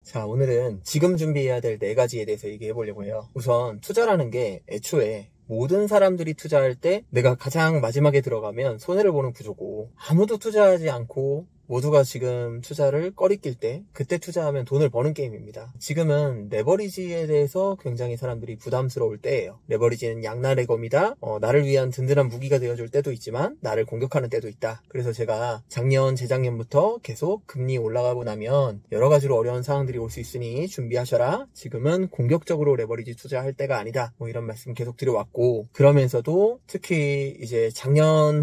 자, 오늘은 지금 준비해야 될 4가지에 대해서 얘기해 보려고 해요. 우선 투자라는 게 애초에 모든 사람들이 투자할 때 내가 가장 마지막에 들어가면 손해를 보는 구조고, 아무도 투자하지 않고 모두가 지금 투자를 꺼리낄 때 그때 투자하면 돈을 버는 게임입니다. 지금은 레버리지에 대해서 굉장히 사람들이 부담스러울 때예요. 레버리지는 양날의 검이다. 나를 위한 든든한 무기가 되어줄 때도 있지만 나를 공격하는 때도 있다. 그래서 제가 작년, 재작년부터 계속 금리 올라가고 나면 여러 가지로 어려운 상황들이 올 수 있으니 준비하셔라. 지금은 공격적으로 레버리지 투자할 때가 아니다. 이런 말씀 계속 드려왔고, 그러면서도 특히 이제 작년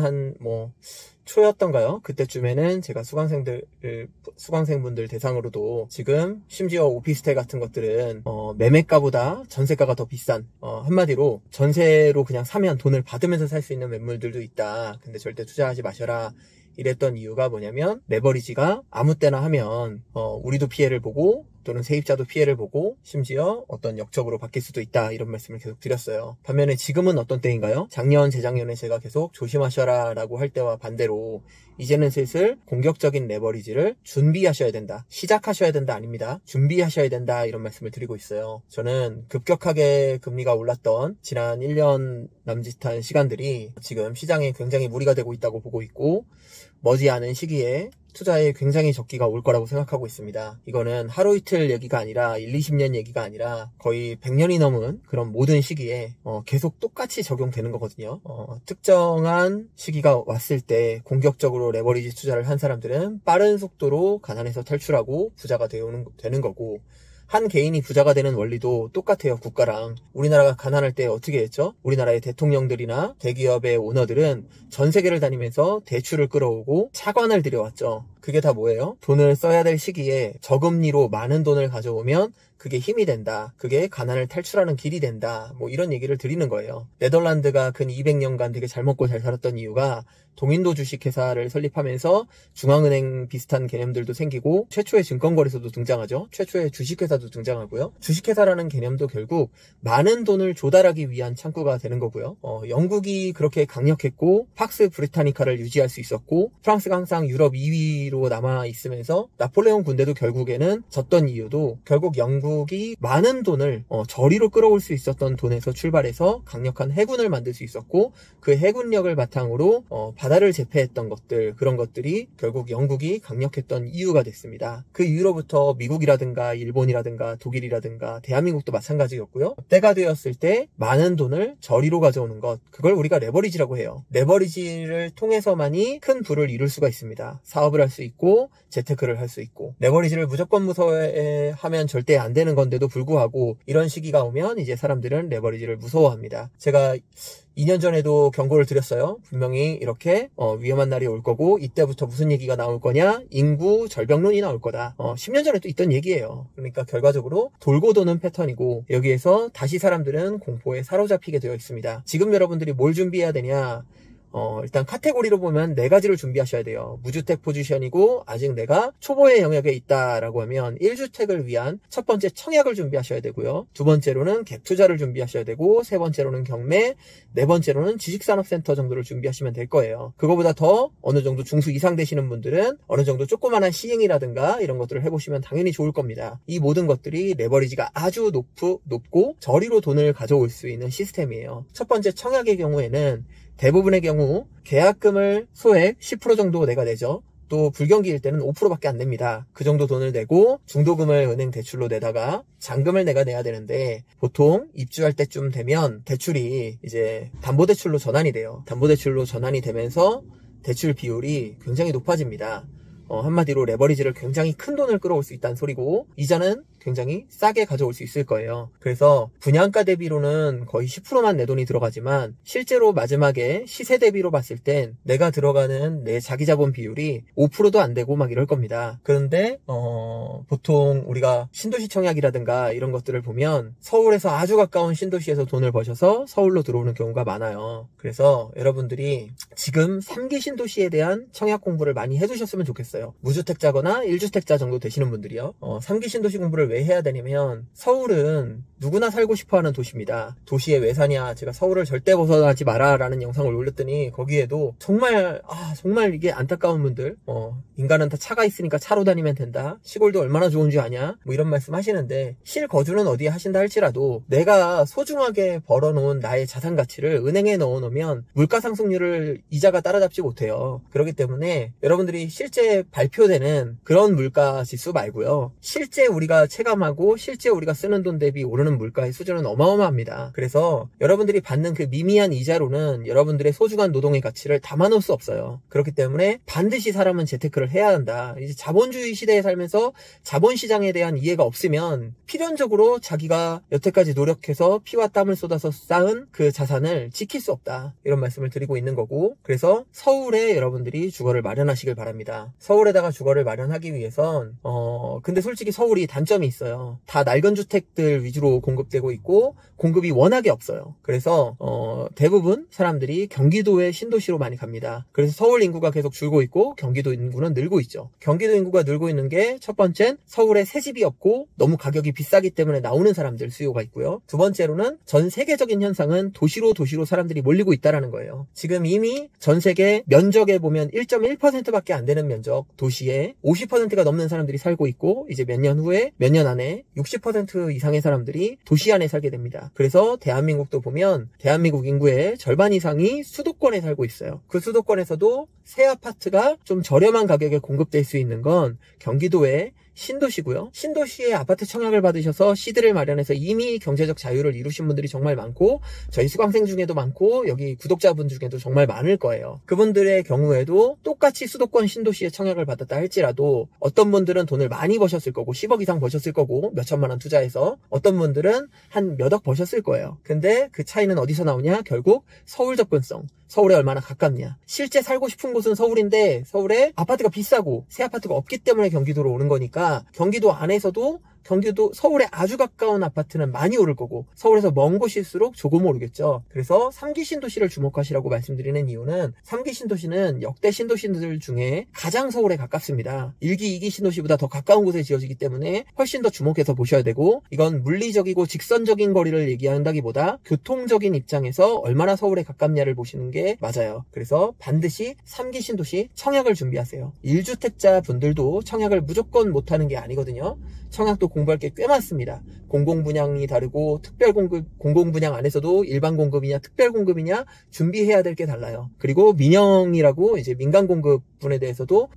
초였던가요? 그때쯤에는 제가 수강생분들 대상으로도 지금 심지어 오피스텔 같은 것들은 매매가보다 전세가가 더 비싼, 한마디로 전세로 그냥 사면 돈을 받으면서 살 수 있는 매물들도 있다. 근데 절대 투자하지 마셔라. 이랬던 이유가 뭐냐면, 레버리지가 아무 때나 하면 우리도 피해를 보고 또는 세입자도 피해를 보고 심지어 어떤 역적으로 바뀔 수도 있다, 이런 말씀을 계속 드렸어요. 반면에 지금은 어떤 때인가요? 작년, 재작년에 제가 계속 조심하셔라 라고 할 때와 반대로 이제는 슬슬 공격적인 레버리지를 준비하셔야 된다, 시작하셔야 된다 아닙니다. 준비하셔야 된다, 이런 말씀을 드리고 있어요. 저는 급격하게 금리가 올랐던 지난 1년 남짓한 시간들이 지금 시장에 굉장히 무리가 되고 있다고 보고 있고, 머지않은 시기에 투자에 굉장히 적기가 올 거라고 생각하고 있습니다. 이거는 하루 이틀 얘기가 아니라 1, 20년 얘기가 아니라 거의 100년이 넘은 그런 모든 시기에 계속 똑같이 적용되는 거거든요. 특정한 시기가 왔을 때 공격적으로 레버리지 투자를 한 사람들은 빠른 속도로 가난에서 탈출하고 부자가 되는 거고, 한 개인이 부자가 되는 원리도 똑같아요. 국가랑. 우리나라가 가난할 때 어떻게 했죠? 우리나라의 대통령들이나 대기업의 오너들은 전 세계를 다니면서 대출을 끌어오고 차관을 들여왔죠. 그게 다 뭐예요? 돈을 써야 될 시기에 저금리로 많은 돈을 가져오면 그게 힘이 된다, 그게 가난을 탈출하는 길이 된다, 이런 얘기를 드리는 거예요. 네덜란드가 근 200년간 되게 잘 먹고 잘 살았던 이유가 동인도 주식회사를 설립하면서 중앙은행 비슷한 개념들도 생기고, 최초의 증권거래소도 등장하죠. 최초의 주식회사도 등장하고요. 주식회사라는 개념도 결국 많은 돈을 조달하기 위한 창구가 되는 거고요. 영국이 그렇게 강력했고 팍스 브리타니카를 유지할 수 있었고, 프랑스가 항상 유럽 2위로 남아있으면서 나폴레옹 군대도 결국에는 졌던 이유도 결국 영국이 많은 돈을 저리로 끌어올 수 있었던 돈에서 출발해서 강력한 해군을 만들 수 있었고, 그 해군력을 바탕으로 바다를 제패했던 것들, 그런 것들이 결국 영국이 강력했던 이유가 됐습니다. 그 이후로부터 미국이라든가 일본이라든가 독일이라든가 대한민국도 마찬가지였고요. 때가 되었을 때 많은 돈을 저리로 가져오는 것, 그걸 우리가 레버리지라고 해요. 레버리지를 통해서만이 큰 부를 이룰 수가 있습니다. 사업을 할 수 있고 재테크를 할 수 있고. 레버리지를 무조건 무서워하면 절대 안 되는 건데도 불구하고 이런 시기가 오면 이제 사람들은 레버리지를 무서워합니다. 제가 2년 전에도 경고를 드렸어요. 분명히 이렇게 위험한 날이 올 거고, 이때부터 무슨 얘기가 나올 거냐? 인구 절벽론이 나올 거다. 10년 전에 또 있던 얘기예요. 그러니까 결과적으로 돌고 도는 패턴이고, 여기에서 다시 사람들은 공포에 사로잡히게 되어 있습니다. 지금 여러분들이 뭘 준비해야 되냐? 일단 카테고리로 보면 4가지를 준비하셔야 돼요. 무주택 포지션이고 아직 내가 초보의 영역에 있다라고 하면 1주택을 위한 첫 번째 청약을 준비하셔야 되고요. 두 번째로는 갭 투자를 준비하셔야 되고, 세 번째로는 경매, 네 번째로는 지식산업센터 정도를 준비하시면 될 거예요. 그거보다 더 어느 정도 중수 이상 되시는 분들은 어느 정도 조그만한 시행이라든가 이런 것들을 해보시면 당연히 좋을 겁니다. 이 모든 것들이 레버리지가 아주 높고 저리로 돈을 가져올 수 있는 시스템이에요. 첫 번째 청약의 경우에는 대부분의 경우 계약금을 소액 10% 정도 내가 내죠. 또 불경기일 때는 5%밖에 안 냅니다. 그 정도 돈을 내고 중도금을 은행 대출로 내다가 잔금을 내가 내야 되는데, 보통 입주할 때쯤 되면 대출이 이제 담보대출로 전환이 돼요. 담보대출로 전환이 되면서 대출 비율이 굉장히 높아집니다. 한마디로 레버리지를 굉장히 큰 돈을 끌어올 수 있다는 소리고, 이자는 굉장히 싸게 가져올 수 있을 거예요. 그래서 분양가 대비로는 거의 10%만 내 돈이 들어가지만 실제로 마지막에 시세 대비로 봤을 땐 내가 들어가는 내 자기 자본 비율이 5%도 안 되고 막 이럴 겁니다. 그런데 보통 우리가 신도시 청약이라든가 이런 것들을 보면 서울에서 아주 가까운 신도시에서 돈을 버셔서 서울로 들어오는 경우가 많아요. 그래서 여러분들이 지금 3기 신도시에 대한 청약 공부를 많이 해두셨으면 좋겠어요. 무주택자거나 1주택자 정도 되시는 분들이요. 3기 신도시 공부를 왜 해야 되냐면, 서울은 누구나 살고 싶어하는 도시입니다. 도시의 왜 사냐, 제가 서울을 절대 벗어나지 마라 라는 영상을 올렸더니 거기에도 정말 이게 안타까운 분들, 인간은 다 차가 있으니까 차로 다니면 된다, 시골도 얼마나 좋은 줄 아냐, 뭐 이런 말씀 하시는데, 실거주는 어디에 하신다 할지라도 내가 소중하게 벌어놓은 나의 자산 가치를 은행에 넣어놓으면 물가 상승률을 이자가 따라잡지 못해요. 그렇기 때문에 여러분들이 실제 발표되는 그런 물가 지수 말고요, 실제 우리가 체감하고 실제 우리가 쓰는 돈 대비 오르는 물가의 수준은 어마어마합니다. 그래서 여러분들이 받는 그 미미한 이자로는 여러분들의 소중한 노동의 가치를 담아놓을 수 없어요. 그렇기 때문에 반드시 사람은 재테크를 해야 한다. 이제 자본주의 시대에 살면서 자본시장에 대한 이해가 없으면 필연적으로 자기가 여태까지 노력해서 피와 땀을 쏟아서 쌓은 그 자산을 지킬 수 없다, 이런 말씀을 드리고 있는 거고, 그래서 서울에 여러분들이 주거를 마련하시길 바랍니다. 서울에다가 주거를 마련하기 위해선 근데 솔직히 서울이 단점이 있어요. 다 낡은 주택들 위주로 공급되고 있고 공급이 워낙에 없어요. 그래서 대부분 사람들이 경기도의 신도시로 많이 갑니다. 그래서 서울 인구가 계속 줄고 있고 경기도 인구는 늘고 있죠. 경기도 인구가 늘고 있는 게 첫 번째는 서울에 새 집이 없고 너무 가격이 비싸기 때문에 나오는 사람들 수요가 있고요. 두 번째로는 전 세계적인 현상은 도시로 사람들이 몰리고 있다라는 거예요. 지금 이미 전 세계 면적에 보면 1.1%밖에 안 되는 면적 도시에 50%가 넘는 사람들이 살고 있고, 이제 몇 년 안에 60% 이상의 사람들이 도시 안에 살게 됩니다. 그래서 대한민국도 보면 대한민국 인구의 절반 이상이 수도권에 살고 있어요. 그 수도권에서도 새 아파트가 좀 저렴한 가격에 공급될 수 있는 건 경기도의 신도시고요. 신도시에 아파트 청약을 받으셔서 시드를 마련해서 이미 경제적 자유를 이루신 분들이 정말 많고, 저희 수강생 중에도 많고 여기 구독자분 중에도 정말 많을 거예요. 그분들의 경우에도 똑같이 수도권 신도시에 청약을 받았다 할지라도 어떤 분들은 돈을 많이 버셨을 거고 10억 이상 버셨을 거고 몇 천만 원 투자해서, 어떤 분들은 한 몇 억 버셨을 거예요. 근데 그 차이는 어디서 나오냐? 결국 서울 접근성, 서울에 얼마나 가깝냐. 실제 살고 싶은 곳은 서울인데 서울에 아파트가 비싸고 새 아파트가 없기 때문에 경기도로 오는 거니까, 경기도 안에서도 서울에 아주 가까운 아파트는 많이 오를 거고 서울에서 먼 곳일수록 조금 오르겠죠. 그래서 3기 신도시를 주목하시라고 말씀드리는 이유는 3기 신도시는 역대 신도시들 중에 가장 서울에 가깝습니다. 1기, 2기 신도시보다 더 가까운 곳에 지어지기 때문에 훨씬 더 주목해서 보셔야 되고, 이건 물리적이고 직선적인 거리를 얘기한다기보다 교통적인 입장에서 얼마나 서울에 가깝냐를 보시는 게 맞아요. 그래서 반드시 3기 신도시 청약을 준비하세요. 1주택자 분들도 청약을 무조건 못하는 게 아니거든요. 청약도 공부할 게 꽤 많습니다. 공공분양이 다르고 공공분양 안에서도 일반 공급이냐 특별 공급이냐 준비해야 될 게 달라요. 그리고 민영이라고 이제 민간 공급 분에 대해서도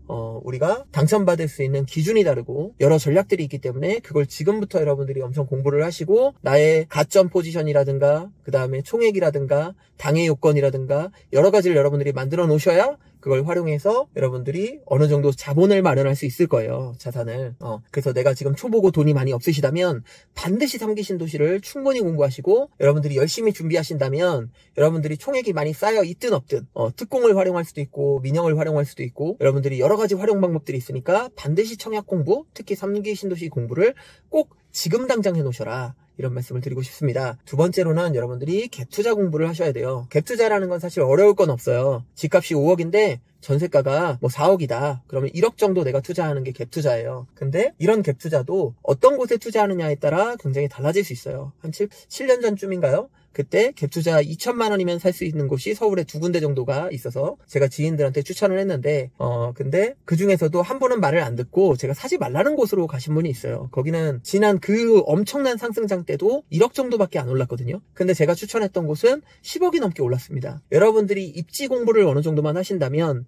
우리가 당첨받을 수 있는 기준이 다르고 여러 전략들이 있기 때문에 그걸 지금부터 여러분들이 엄청 공부를 하시고, 나의 가점 포지션이라든가 그 다음에 총액이라든가 당해 요건이라든가 여러 가지를 여러분들이 만들어 놓으셔야 그걸 활용해서 여러분들이 어느 정도 자본을 마련할 수 있을 거예요. 자산을. 그래서 내가 지금 초보고 돈이 많이 없으시다면 반드시 3기 신도시를 충분히 공부하시고, 여러분들이 열심히 준비하신다면 여러분들이 총액이 많이 쌓여 있든 없든 특공을 활용할 수도 있고 민영을 활용할 수도 있고 여러분들이 여러 가지 활용 방법들이 있으니까 반드시 청약 공부, 특히 3기 신도시 공부를 꼭 지금 당장 해놓으셔라, 이런 말씀을 드리고 싶습니다. 두 번째로는 여러분들이 갭투자 공부를 하셔야 돼요. 갭투자라는 건 사실 어려울 건 없어요. 집값이 5억인데 전세가가 뭐 4억이다. 그러면 1억 정도 내가 투자하는 게 갭투자예요. 근데 이런 갭투자도 어떤 곳에 투자하느냐에 따라 굉장히 달라질 수 있어요. 한 7년 전쯤인가요? 그때 갭투자 2천만 원이면 살 수 있는 곳이 서울에 2군데 정도가 있어서 제가 지인들한테 추천을 했는데 근데 그 중에서도 한 분은 말을 안 듣고 제가 사지 말라는 곳으로 가신 분이 있어요. 거기는 지난 그 엄청난 상승장 때도 1억 정도밖에 안 올랐거든요. 근데 제가 추천했던 곳은 10억이 넘게 올랐습니다. 여러분들이 입지 공부를 어느 정도만 하신다면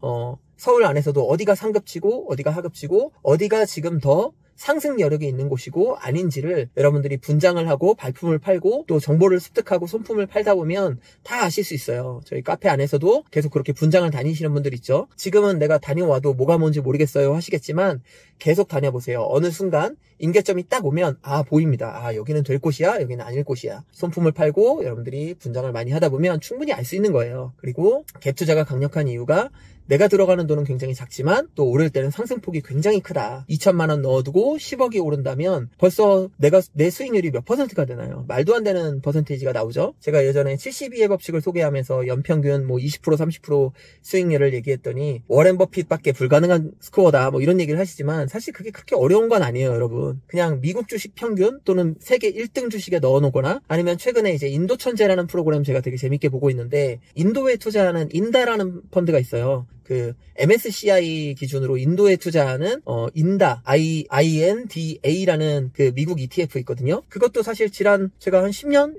서울 안에서도 어디가 상급지고 어디가 하급지고 어디가 지금 더 상승 여력이 있는 곳이고 아닌지를 여러분들이 분장을 하고 발품을 팔고 또 정보를 습득하고 손품을 팔다 보면 다 아실 수 있어요. 저희 카페 안에서도 계속 그렇게 분장을 다니시는 분들 있죠. 지금은 내가 다녀와도 뭐가 뭔지 모르겠어요 하시겠지만 계속 다녀보세요. 어느 순간 임계점이 딱 오면 보입니다. 여기는 될 곳이야, 여기는 아닐 곳이야. 손품을 팔고 여러분들이 분장을 많이 하다 보면 충분히 알 수 있는 거예요. 그리고 갭 투자가 강력한 이유가 내가 들어가는 돈은 굉장히 작지만 또 오를 때는 상승폭이 굉장히 크다. 2천만 원 넣어두고 10억이 오른다면 벌써 내 수익률이 몇 퍼센트가 되나요? 말도 안 되는 퍼센테이지가 나오죠. 제가 예전에 72의 법칙을 소개하면서 연평균 뭐 20% 30% 수익률을 얘기했더니 워렌 버핏밖에 불가능한 스코어다 뭐 이런 얘기를 하시지만 사실 그게 그렇게 어려운 건 아니에요, 여러분. 그냥 미국 주식 평균 또는 세계 1등 주식에 넣어놓거나 아니면 최근에 이제 인도천재라는 프로그램 제가 되게 재밌게 보고 있는데 인도에 투자하는 인다라는 펀드가 있어요. 그 MSCI 기준으로 인도에 투자하는 인다 INDA라는 그 미국 ETF 있거든요. 그것도 사실 제가 한 10년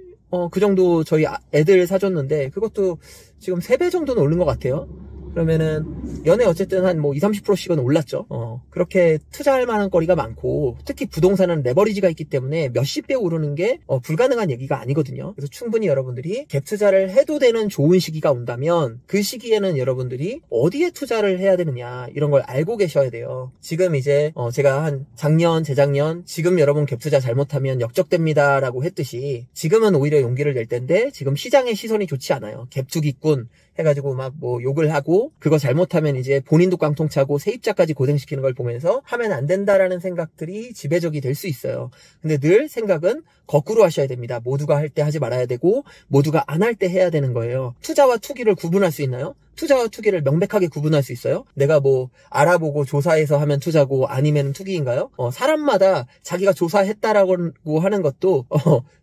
그 정도 저희 애들 사줬는데 그것도 지금 3배 정도는 오른 것 같아요. 그러면은 연에 어쨌든 한 뭐 20-30%씩은 올랐죠. 그렇게 투자할 만한 거리가 많고 특히 부동산은 레버리지가 있기 때문에 몇십 배 오르는 게 불가능한 얘기가 아니거든요. 그래서 충분히 여러분들이 갭 투자를 해도 되는 좋은 시기가 온다면 그 시기에는 여러분들이 어디에 투자를 해야 되느냐 이런 걸 알고 계셔야 돼요. 지금 이제 제가 한 작년, 재작년 지금 여러분 갭 투자 잘못하면 역적됩니다 라고 했듯이 지금은 오히려 용기를 낼 때인데 지금 시장의 시선이 좋지 않아요. 갭 투기꾼 해가지고 막 뭐 욕을 하고 그거 잘못하면 이제 본인도 깡통 차고 세입자까지 고생시키는 걸 보면서 하면 안 된다라는 생각들이 지배적이 될 수 있어요. 근데 늘 생각은 거꾸로 하셔야 됩니다. 모두가 할 때 하지 말아야 되고 모두가 안 할 때 해야 되는 거예요. 투자와 투기를 구분할 수 있나요? 투자와 투기를 명백하게 구분할 수 있어요? 내가 뭐 알아보고 조사해서 하면 투자고 아니면 투기인가요? 사람마다 자기가 조사했다라고 하는 것도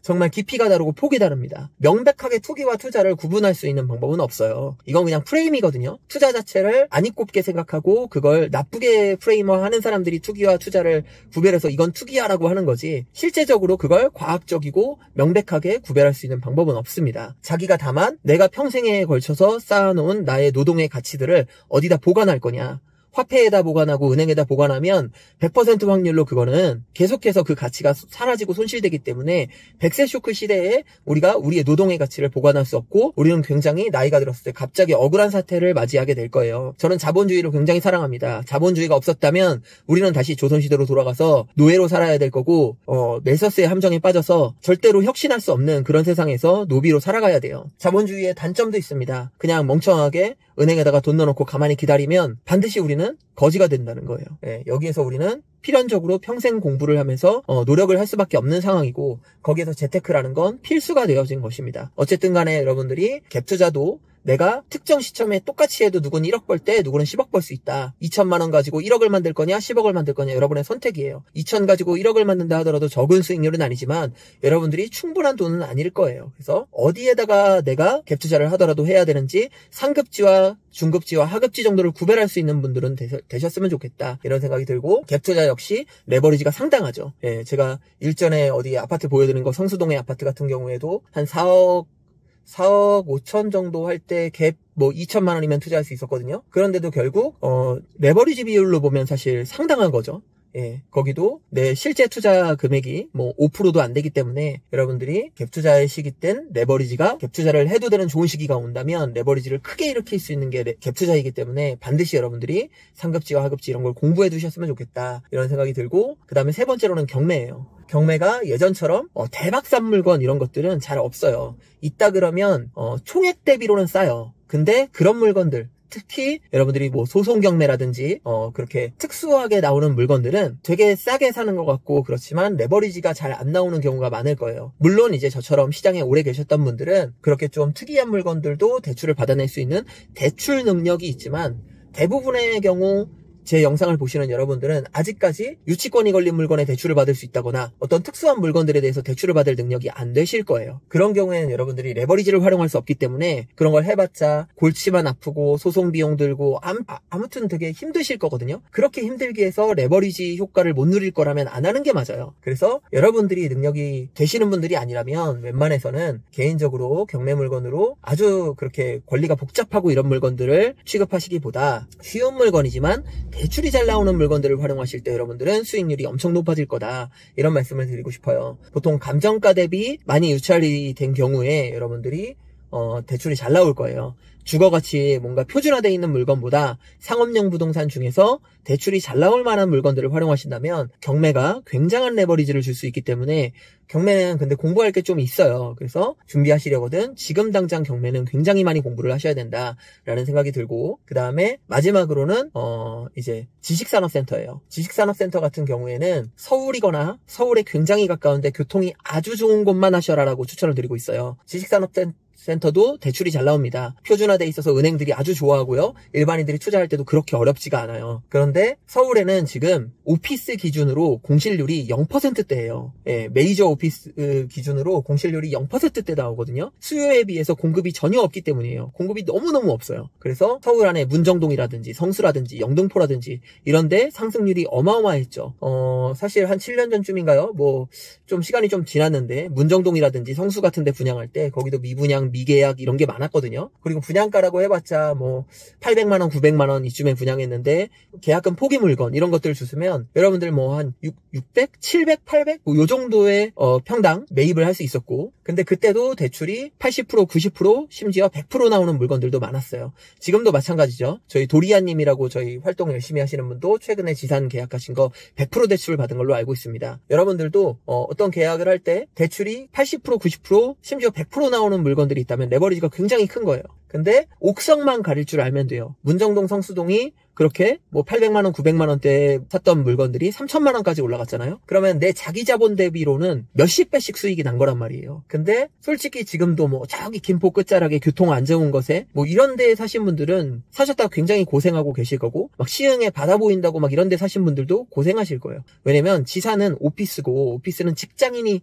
정말 깊이가 다르고 폭이 다릅니다. 명백하게 투기와 투자를 구분할 수 있는 방법은 없어요. 이건 그냥 프레임이거든요. 투자 자체를 아니 꼽게 생각하고 그걸 나쁘게 프레임화하는 사람들이 투기와 투자를 구별해서 이건 투기야라고 하는 거지 실제적으로 그걸 과학적이고 명백하게 구별할 수 있는 방법은 없습니다. 자기가 다만 내가 평생에 걸쳐서 쌓아놓은 나의 노동의 가치들을 어디다 보관할 거냐 화폐에다 보관하고 은행에다 보관하면 100% 확률로 그거는 계속해서 그 가치가 사라지고 손실되기 때문에 100세 쇼크 시대에 우리가 우리의 노동의 가치를 보관할 수 없고 우리는 굉장히 나이가 들었을 때 갑자기 억울한 사태를 맞이하게 될 거예요. 저는 자본주의를 굉장히 사랑합니다. 자본주의가 없었다면 우리는 다시 조선시대로 돌아가서 노예로 살아야 될 거고 멜서스의 함정에 빠져서 절대로 혁신할 수 없는 그런 세상에서 노비로 살아가야 돼요. 자본주의의 단점도 있습니다. 그냥 멍청하게 은행에다가 돈 넣어놓고 가만히 기다리면 반드시 우리는 거지가 된다는 거예요. 여기에서 우리는 필연적으로 평생 공부를 하면서 노력을 할 수밖에 없는 상황이고 거기에서 재테크라는 건 필수가 되어진 것입니다. 어쨌든 간에 여러분들이 갭 투자도 내가 특정 시점에 똑같이 해도 누구는 1억 벌 때 누구는 10억 벌 수 있다. 2천만 원 가지고 1억을 만들 거냐 10억을 만들 거냐 여러분의 선택이에요. 2천 가지고 1억을 만든다 하더라도 적은 수익률은 아니지만 여러분들이 충분한 돈은 아닐 거예요. 그래서 어디에다가 내가 갭 투자를 하더라도 해야 되는지 상급지와 중급지와 하급지 정도를 구별할 수 있는 분들은 되셨으면 좋겠다 이런 생각이 들고 갭 투자 역시 레버리지가 상당하죠. 제가 일전에 어디 아파트 보여드린 거 성수동의 아파트 같은 경우에도 한 4억 5천 정도 할 때 갭 뭐 2천만 원이면 투자할 수 있었거든요. 그런데도 결국 레버리지 비율로 보면 사실 상당한 거죠. 거기도 내 실제 투자 금액이 뭐 5%도 안 되기 때문에 여러분들이 갭 투자의 시기 땐 레버리지가 갭 투자를 해도 되는 좋은 시기가 온다면 레버리지를 크게 일으킬 수 있는 게 갭 투자이기 때문에 반드시 여러분들이 상급지와 하급지 이런 걸 공부해 두셨으면 좋겠다 이런 생각이 들고 그 다음에 세 번째로는 경매예요. 경매가 예전처럼 대박싼 물건 이런 것들은 잘 없어요. 있다 그러면 총액 대비로는 싸요. 근데 그런 물건들 특히 여러분들이 뭐 소송 경매라든지 그렇게 특수하게 나오는 물건들은 되게 싸게 사는 것 같고 그렇지만 레버리지가 잘 안 나오는 경우가 많을 거예요. 물론 이제 저처럼 시장에 오래 계셨던 분들은 그렇게 좀 특이한 물건들도 대출을 받아낼 수 있는 대출 능력이 있지만 대부분의 경우 제 영상을 보시는 여러분들은 아직까지 유치권이 걸린 물건에 대출을 받을 수 있다거나 어떤 특수한 물건들에 대해서 대출을 받을 능력이 안 되실 거예요. 그런 경우에는 여러분들이 레버리지를 활용할 수 없기 때문에 그런 걸 해봤자 골치만 아프고 소송 비용 들고 아무튼 되게 힘드실 거거든요. 그렇게 힘들게 해서 레버리지 효과를 못 누릴 거라면 안 하는 게 맞아요. 그래서 여러분들이 능력이 되시는 분들이 아니라면 웬만해서는 개인적으로 경매 물건으로 아주 그렇게 권리가 복잡하고 이런 물건들을 취급하시기보다 쉬운 물건이지만 대출이 잘 나오는 물건들을 활용하실 때 여러분들은 수익률이 엄청 높아질 거다 이런 말씀을 드리고 싶어요. 보통 감정가 대비 많이 유찰이 된 경우에 여러분들이 대출이 잘 나올 거예요. 주거같이 뭔가 표준화되어 있는 물건보다 상업용 부동산 중에서 대출이 잘 나올 만한 물건들을 활용하신다면 경매가 굉장한 레버리지를 줄 수 있기 때문에, 경매는 근데 공부할 게 좀 있어요. 그래서 준비하시려거든 지금 당장 경매는 굉장히 많이 공부를 하셔야 된다라는 생각이 들고, 그 다음에 마지막으로는 이제 지식산업센터예요. 지식산업센터 같은 경우에는 서울이거나 서울에 굉장히 가까운데 교통이 아주 좋은 곳만 하셔라라고 추천을 드리고 있어요. 지식산업센터도 대출이 잘 나옵니다. 표준화돼 있어서 은행들이 아주 좋아하고요. 일반인들이 투자할 때도 그렇게 어렵지가 않아요. 그런데 서울에는 지금 오피스 기준으로 공실률이 0%대예요. 예, 메이저 오피스 기준으로 공실률이 0%대 나오거든요. 수요에 비해서 공급이 전혀 없기 때문이에요. 공급이 너무너무 없어요. 그래서 서울 안에 문정동이라든지 성수라든지 영등포라든지 이런데 상승률이 어마어마했죠. 사실 한 7년 전쯤인가요? 뭐 좀 시간이 좀 지났는데 문정동이라든지 성수 같은 데 분양할 때 거기도 미분양, 미계약 이런 게 많았거든요. 그리고 분양가라고 해봤자 뭐 800만원, 900만원 이쯤에 분양했는데 계약금 포기 물건 이런 것들 주시면 여러분들 뭐 한 600, 700, 800 뭐 요 정도의 평당 매입을 할 수 있었고, 근데 그때도 대출이 80%, 90% 심지어 100% 나오는 물건들도 많았어요. 지금도 마찬가지죠. 저희 도리아님이라고 저희 활동 열심히 하시는 분도 최근에 지산 계약하신 거 100% 대출을 받은 걸로 알고 있습니다. 여러분들도 어떤 계약을 할 때 대출이 80%, 90% 심지어 100% 나오는 물건들이 있다면 레버리지가 굉장히 큰 거예요. 근데 옥석만 가릴 줄 알면 돼요. 문정동, 성수동이 그렇게 뭐 800만원, 900만원대에 샀던 물건들이 3천만원까지 올라갔잖아요. 그러면 내 자기 자본 대비로는 몇십 배씩 수익이 난 거란 말이에요. 근데 솔직히 지금도 뭐 저기 김포 끝자락에 교통 안 좋은 것에 뭐 이런 데에 사신 분들은 사셨다가 굉장히 고생하고 계실 거고, 막 시흥에 바다 보인다고 막 이런 데 사신 분들도 고생하실 거예요. 왜냐면 지사는 오피스고, 오피스는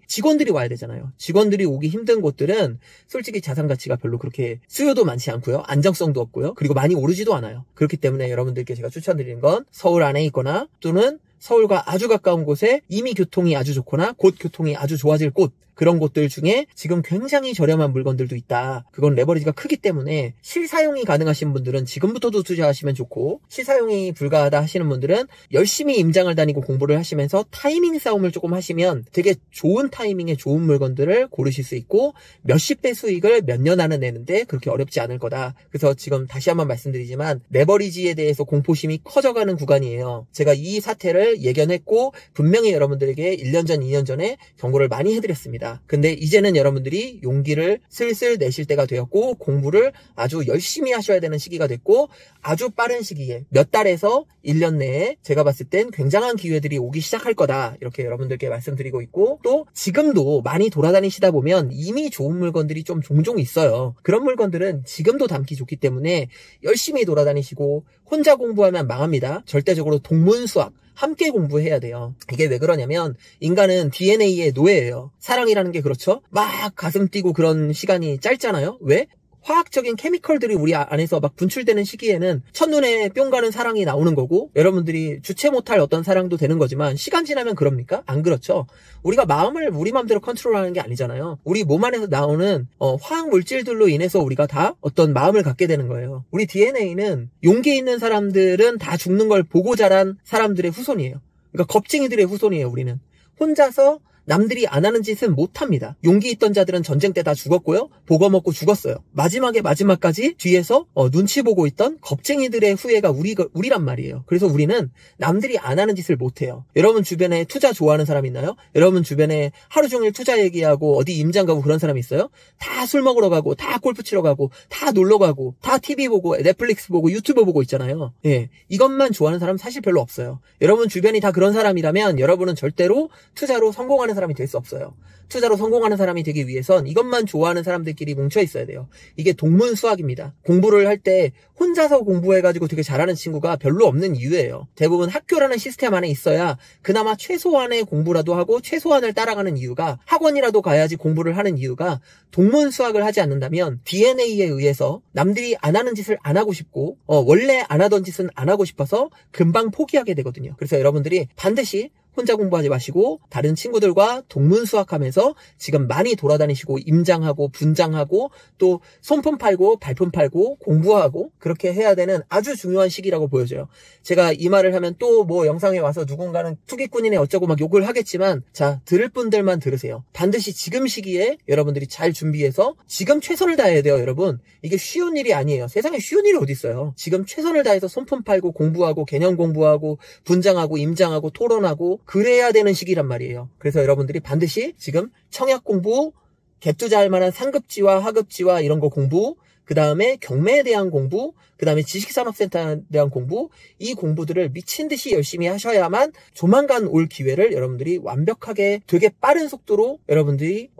직원들이 와야 되잖아요. 직원들이 오기 힘든 곳들은 솔직히 자산 가치가 별로 그렇게 수요도 많지 않고요. 안정성도 없고요. 그리고 많이 오르지도 않아요. 그렇기 때문에 여러분들께 제가 추천드리는 건 서울 안에 있거나 또는 서울과 아주 가까운 곳에 이미 교통이 아주 좋거나 곧 교통이 아주 좋아질 곳, 그런 곳들 중에 지금 굉장히 저렴한 물건들도 있다. 그건 레버리지가 크기 때문에 실사용이 가능하신 분들은 지금부터도 투자하시면 좋고, 실사용이 불가하다 하시는 분들은 열심히 임장을 다니고 공부를 하시면서 타이밍 싸움을 조금 하시면 되게 좋은 타이밍에 좋은 물건들을 고르실 수 있고 몇십 배 수익을 몇 년 안에 내는데 그렇게 어렵지 않을 거다. 그래서 지금 다시 한번 말씀드리지만 레버리지에 대해서 공포심이 커져가는 구간이에요. 제가 이 사태를 예견했고 분명히 여러분들에게 1년 전, 2년 전에 경고를 많이 해드렸습니다. 근데 이제는 여러분들이 용기를 슬슬 내실 때가 되었고 공부를 아주 열심히 하셔야 되는 시기가 됐고, 아주 빠른 시기에 몇 달에서 1년 내에 제가 봤을 땐 굉장한 기회들이 오기 시작할 거다, 이렇게 여러분들께 말씀드리고 있고, 또 지금도 많이 돌아다니시다 보면 이미 좋은 물건들이 좀 종종 있어요. 그런 물건들은 지금도 담기 좋기 때문에 열심히 돌아다니시고, 혼자 공부하면 망합니다. 절대적으로 동문수학 함께 공부해야 돼요. 이게 왜 그러냐면 인간은 DNA의 노예예요. 사랑이라는 게 그렇죠. 막 가슴 뛰고 그런 시간이 짧잖아요. 왜? 화학적인 케미컬들이 우리 안에서 막 분출되는 시기에는 첫눈에 뿅 가는 사랑이 나오는 거고, 여러분들이 주체 못할 어떤 사랑도 되는 거지만 시간 지나면 그럽니까? 안 그렇죠. 우리가 마음을 우리 마음대로 컨트롤하는 게 아니잖아요. 우리 몸 안에서 나오는 화학 물질들로 인해서 우리가 다 어떤 마음을 갖게 되는 거예요. 우리 DNA는 용기 있는 사람들은 다 죽는 걸 보고 자란 사람들의 후손이에요. 그러니까 겁쟁이들의 후손이에요. 우리는 혼자서 남들이 안 하는 짓은 못합니다. 용기 있던 자들은 전쟁 때 다 죽었고요. 보거 먹고 죽었어요. 마지막까지 뒤에서 눈치 보고 있던 겁쟁이들의 후예가 우리란 말이에요. 그래서 우리는 남들이 안 하는 짓을 못해요. 여러분 주변에 투자 좋아하는 사람 있나요? 여러분 주변에 하루 종일 투자 얘기하고 어디 임장 가고 그런 사람 있어요? 다 술 먹으러 가고, 다 골프 치러 가고, 다 놀러 가고, 다 TV 보고, 넷플릭스 보고, 유튜브 보고 있잖아요. 예, 이것만 좋아하는 사람 사실 별로 없어요. 여러분 주변이 다 그런 사람이라면 여러분은 절대로 투자로 성공하는 사람이 될 수 없어요. 투자로 성공하는 사람이 되기 위해선 이것만 좋아하는 사람들끼리 뭉쳐 있어야 돼요. 이게 동문수학입니다. 공부를 할 때 혼자서 공부해가지고 되게 잘하는 친구가 별로 없는 이유예요. 대부분 학교라는 시스템 안에 있어야 그나마 최소한의 공부라도 하고 최소한을 따라가는 이유가, 학원이라도 가야지 공부를 하는 이유가, 동문수학을 하지 않는다면 DNA에 의해서 남들이 안 하는 짓을 안 하고 싶고 원래 안 하던 짓은 안 하고 싶어서 금방 포기하게 되거든요. 그래서 여러분들이 반드시 혼자 공부하지 마시고 다른 친구들과 동문수학하면서 지금 많이 돌아다니시고 임장하고 분장하고 또 손품 팔고 발품 팔고 공부하고 그렇게 해야 되는 아주 중요한 시기라고 보여져요. 제가 이 말을 하면 또 뭐 영상에 와서 누군가는 투기꾼이네 어쩌고 막 욕을 하겠지만, 자, 들을 분들만 들으세요. 반드시 지금 시기에 여러분들이 잘 준비해서 지금 최선을 다해야 돼요. 여러분, 이게 쉬운 일이 아니에요. 세상에 쉬운 일이 어디 있어요. 지금 최선을 다해서 손품 팔고 공부하고 개념 공부하고 분장하고 임장하고 토론하고 그래야 되는 시기란 말이에요. 그래서 여러분들이 반드시 지금 청약 공부, 갭 투자할 만한 상급지와 하급지와 이런 거 공부, 그 다음에 경매에 대한 공부, 그 다음에 지식산업센터에 대한 공부, 이 공부들을 미친 듯이 열심히 하셔야만 조만간 올 기회를 여러분들이 완벽하게 되게 빠른 속도로 여러분들이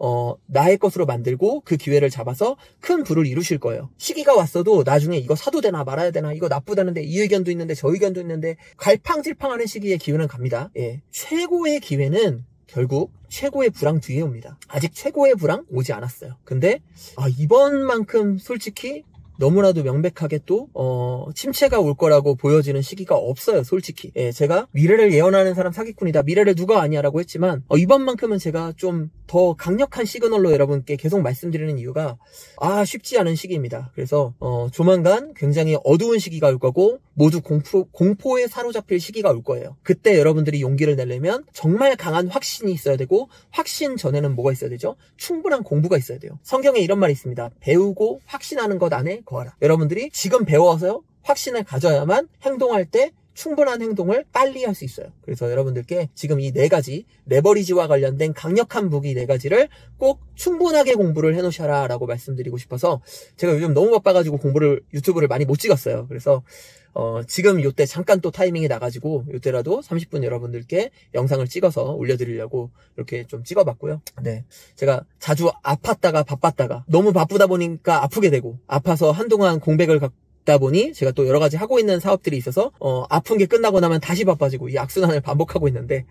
나의 것으로 만들고 그 기회를 잡아서 큰 부를 이루실 거예요. 시기가 왔어도 나중에 이거 사도 되나 말아야 되나, 이거 나쁘다는데 이 의견도 있는데 저 의견도 있는데 갈팡질팡하는 시기에 기회는 갑니다. 예. 최고의 기회는 결국 최고의 불황 뒤에 옵니다. 아직 최고의 불황 오지 않았어요. 근데 이번만큼 솔직히 너무나도 명백하게 또 침체가 올 거라고 보여지는 시기가 없어요. 솔직히. 예, 제가 미래를 예언하는 사람 사기꾼이다, 미래를 누가 아냐라고 했지만 이번만큼은 제가 좀 더 강력한 시그널로 여러분께 계속 말씀드리는 이유가 쉽지 않은 시기입니다. 그래서 조만간 굉장히 어두운 시기가 올 거고 모두 공포에 사로잡힐 시기가 올 거예요. 그때 여러분들이 용기를 내려면 정말 강한 확신이 있어야 되고, 확신 전에는 뭐가 있어야 되죠? 충분한 공부가 있어야 돼요. 성경에 이런 말이 있습니다. 배우고 확신하는 것 안에 거하라. 여러분들이 지금 배워서요 확신을 가져야만 행동할 때 충분한 행동을 빨리 할 수 있어요. 그래서 여러분들께 지금 이 4가지 레버리지와 관련된 강력한 무기 4가지를 꼭 충분하게 공부를 해놓으셔라 라고 말씀드리고 싶어서, 제가 요즘 너무 바빠가지고 유튜브를 많이 못 찍었어요. 그래서 지금 요때 잠깐 또 타이밍이 나가지고 요때라도 30분 여러분들께 영상을 찍어서 올려드리려고 이렇게 좀 찍어봤고요. 네, 제가 자주 아팠다가 바빴다가 너무 바쁘다 보니까 아프게 되고, 아파서 한동안 공백을 다 보니 제가 또 여러 가지 하고 있는 사업들이 있어서 아픈 게 끝나고 나면 다시 바빠지고 이 악순환을 반복하고 있는데,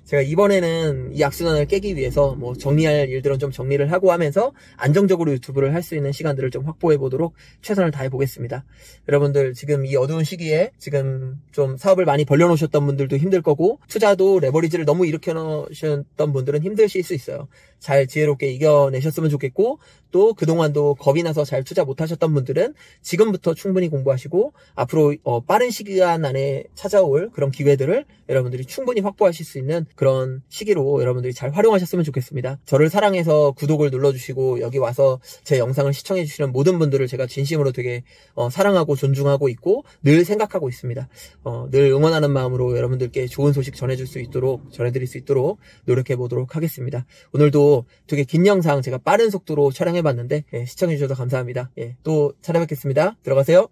제가 이번에는 이 악순환을 깨기 위해서 뭐 정리할 일들은 좀 정리를 하고 하면서 안정적으로 유튜브를 할 수 있는 시간들을 좀 확보해 보도록 최선을 다해 보겠습니다. 여러분들 지금 이 어두운 시기에 지금 좀 사업을 많이 벌려놓으셨던 분들도 힘들 거고, 투자도 레버리지를 너무 일으켜 놓으셨던 분들은 힘드실 수 있어요. 잘 지혜롭게 이겨내셨으면 좋겠고, 또 그동안도 겁이 나서 잘 투자 못하셨던 분들은 지금부터 충분히 공부하시고 앞으로 빠른 시간 안에 찾아올 그런 기회들을 여러분들이 충분히 확보하실 수 있는 그런 시기로 여러분들이 잘 활용하셨으면 좋겠습니다. 저를 사랑해서 구독을 눌러주시고 여기 와서 제 영상을 시청해주시는 모든 분들을 제가 진심으로 되게 사랑하고 존중하고 있고 늘 생각하고 있습니다. 늘 응원하는 마음으로 여러분들께 좋은 소식 전해드릴 수 있도록 노력해 보도록 하겠습니다. 오늘도 되게 긴 영상 제가 빠른 속도로 촬영해봤는데 시청해주셔서 감사합니다. 또 찾아뵙겠습니다. 들어가세요.